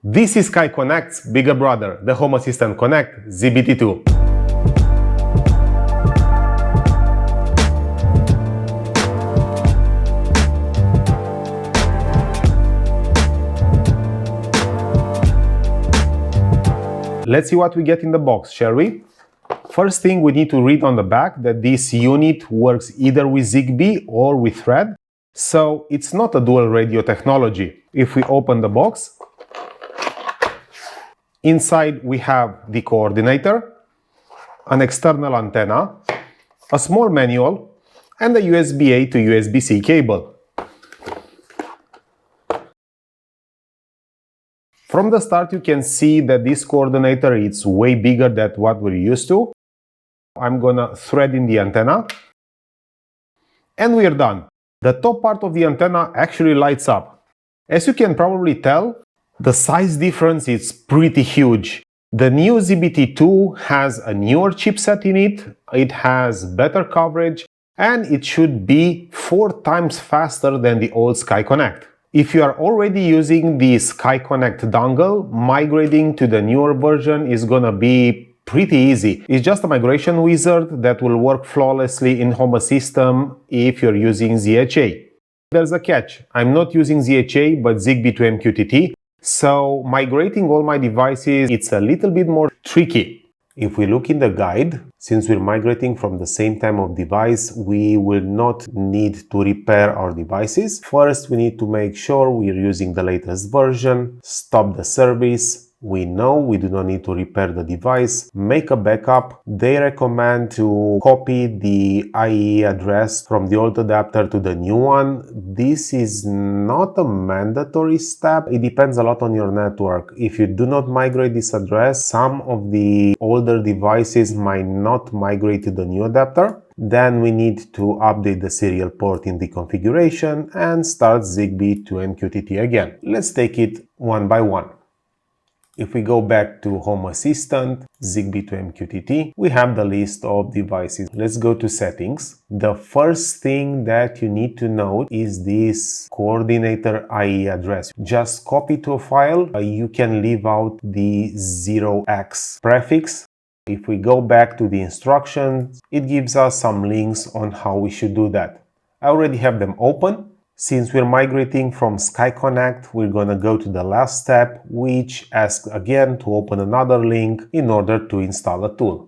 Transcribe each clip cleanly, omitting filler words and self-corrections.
This is Sky Connect's bigger brother, the Home Assistant Connect ZBT-2. Let's see what we get in the box, shall we? First thing, we need to read on the back that this unit works either with Zigbee or with Thread. So it's not a dual radio technology. If we open the box, inside we have the coordinator, an external antenna, a small manual, and a USB-A to USB-C cable. From the start you can see that this coordinator is way bigger than what we're used to. I'm gonna thread in the antenna, and we're done. The top part of the antenna actually lights up. As you can probably tell, the size difference is pretty huge. The new ZBT-2 has a newer chipset in it, it has better coverage, and it should be 4 times faster than the old Sky Connect. If you are already using the Sky Connect dongle, migrating to the newer version is gonna be pretty easy. It's just a migration wizard that will work flawlessly in Home Assistant if you're using ZHA. There's a catch. I'm not using ZHA but Zigbee-2M QTT, so migrating all my devices, it's a little bit more tricky. If we look in the guide, since we're migrating from the same type of device, we will not need to repair our devices. First, we need to make sure we're using the latest version, stop the service. We know we do not need to repair the device, make a backup. They recommend to copy the IEEE address from the old adapter to the new one. This is not a mandatory step. It depends a lot on your network. If you do not migrate this address, some of the older devices might not migrate to the new adapter. Then we need to update the serial port in the configuration and start Zigbee-2M QTT again. Let's take it one by one. If we go back to Home Assistant, Zigbee-2M QTT, we have the list of devices. Let's go to Settings. The first thing that you need to note is this coordinator IE address. Just copy to a file. You can leave out the 0x prefix. If we go back to the instructions, it gives us some links on how we should do that. I already have them open. Since we're migrating from Sky Connect, we're gonna go to the last step, which asks again to open another link in order to install a tool.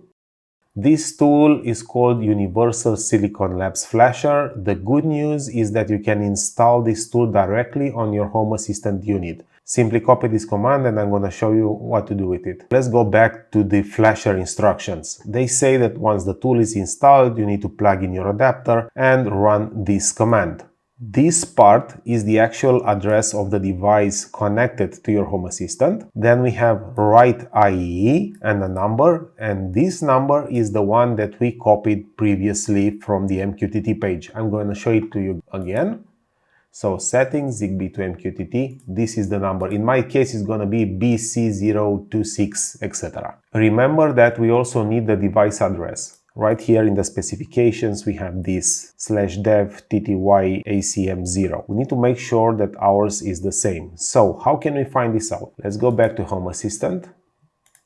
This tool is called Universal Silicon Labs Flasher. The good news is that you can install this tool directly on your Home Assistant unit. Simply copy this command and I'm gonna show you what to do with it. Let's go back to the Flasher instructions. They say that once the tool is installed, you need to plug in your adapter and run this command. This part is the actual address of the device connected to your Home Assistant. Then we have write IEEE and a number, and this number is the one that we copied previously from the MQTT page. I'm going to show it to you again. So settings, Zigbee-2M QTT, this is the number. In my case, it's going to be BC026, etc. Remember that we also need the device address. Right here in the specifications, we have this /dev tty acm0. We need to make sure that ours is the same. So how can we find this out? Let's go back to Home Assistant,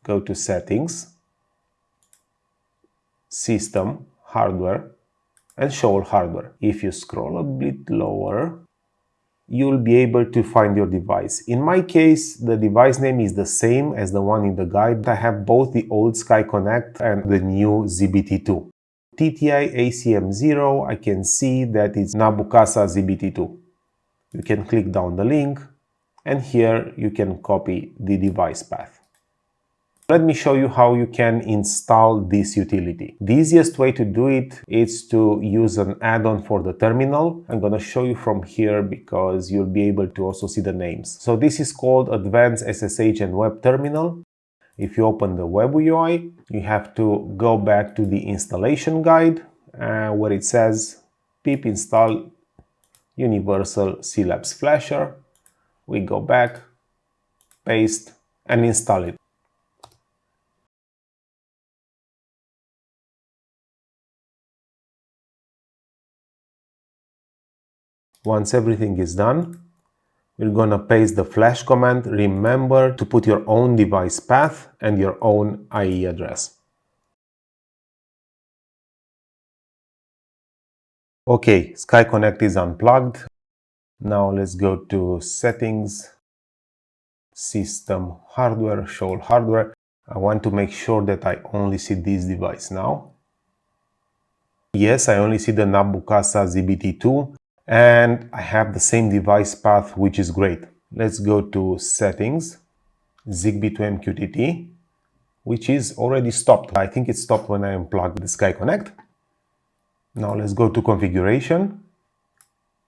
go to Settings, System, Hardware, and Show All Hardware. If you scroll a bit lower, you'll be able to find your device. In my case, the device name is the same as the one in the guide. I have both the old Sky Connect and the new ZBT-2. TTI ACM0, I can see that it's Nabukasa ZBT-2. You can click down the link, and here you can copy the device path. Let me show you how you can install this utility. The easiest way to do it is to use an add-on for the terminal. I'm going to show you from here because you'll be able to also see the names. So this is called Advanced SSH and Web Terminal. If you open the web UI, you have to go back to the installation guide where it says pip install Universal C-Labs Flasher. We go back, paste, and install it. Once everything is done, We're gonna paste the flash command. Remember to put your own device path and your own IE address. Okay, Sky Connect is unplugged. Now let's go to Settings, System, Hardware, Show all hardware. I want to make sure that I only see this device now. Yes, I only see the Nabucasa ZBT-2 and I have the same device path, which is great. Let's go to Settings, Zigbee to MQTT, which is already stopped. I think it stopped when I unplugged the Sky Connect. Now let's go to Configuration,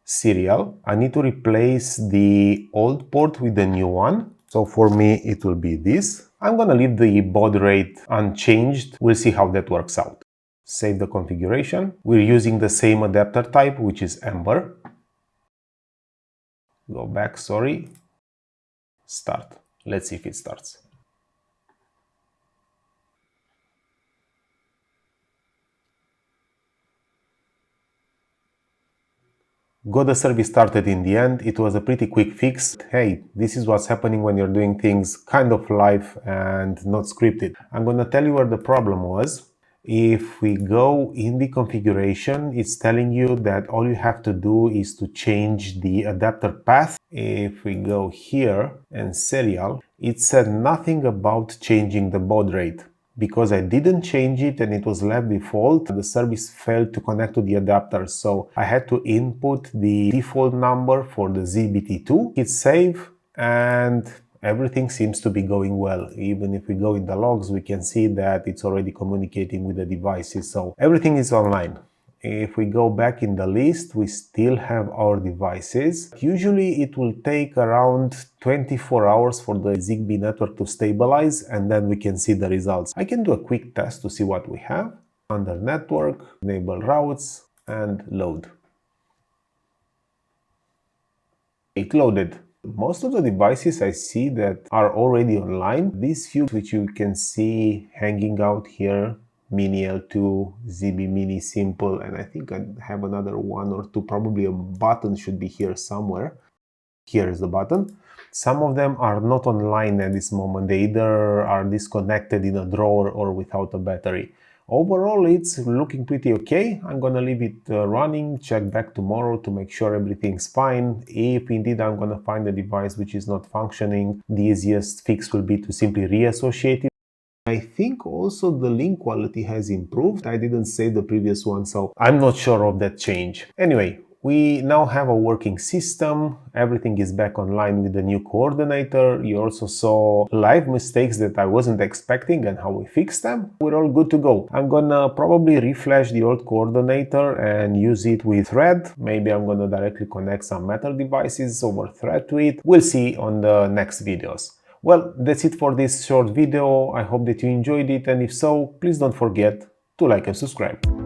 Serial. I need to replace the old port with the new one. So for me, it will be this. I'm gonna leave the baud rate unchanged. We'll see how that works out. Save the configuration. We're using the same adapter type, which is Amber. Go back, sorry. Start. Let's see if it starts. Got the service started in the end. It was a pretty quick fix. Hey, this is what's happening when you're doing things kind of live and not scripted. I'm gonna tell you where the problem was. If we go in the configuration, it's telling you that all you have to do is to change the adapter path. If we go here and serial, it said nothing about changing the baud rate. Because I didn't change it and it was left default, the service failed to connect to the adapter. So I had to input the default number for the ZBT-2, hit save, and everything seems to be going well. Even if we go in the logs, we can see that it's already communicating with the devices. So everything is online. If we go back in the list, we still have our devices. Usually it will take around 24 hours for the Zigbee network to stabilize, and then we can see the results. I can do a quick test to see what we have. Under network, enable routes, and load. It loaded. Most of the devices I see that are already online. These few which you can see hanging out here, Mini L2, ZB Mini Simple, and I think I have another one or two, probably a button should be here somewhere. Here is the button. Some of them are not online at this moment. They either are disconnected in a drawer or without a battery. Overall, it's looking pretty okay. I'm gonna leave it running, check back tomorrow to make sure everything's fine. If indeed I'm gonna find a device which is not functioning, the easiest fix will be to simply reassociate it. I think also the link quality has improved. I didn't save the previous one, so I'm not sure of that change. Anyway, we now have a working system. Everything is back online with the new coordinator. You also saw live mistakes that I wasn't expecting and how we fixed them. We're all good to go. I'm gonna probably reflash the old coordinator and use it with Thread. Maybe I'm gonna directly connect some Matter devices over Thread to it. We'll see on the next videos. Well, that's it for this short video. I hope that you enjoyed it, and if so, please don't forget to like and subscribe.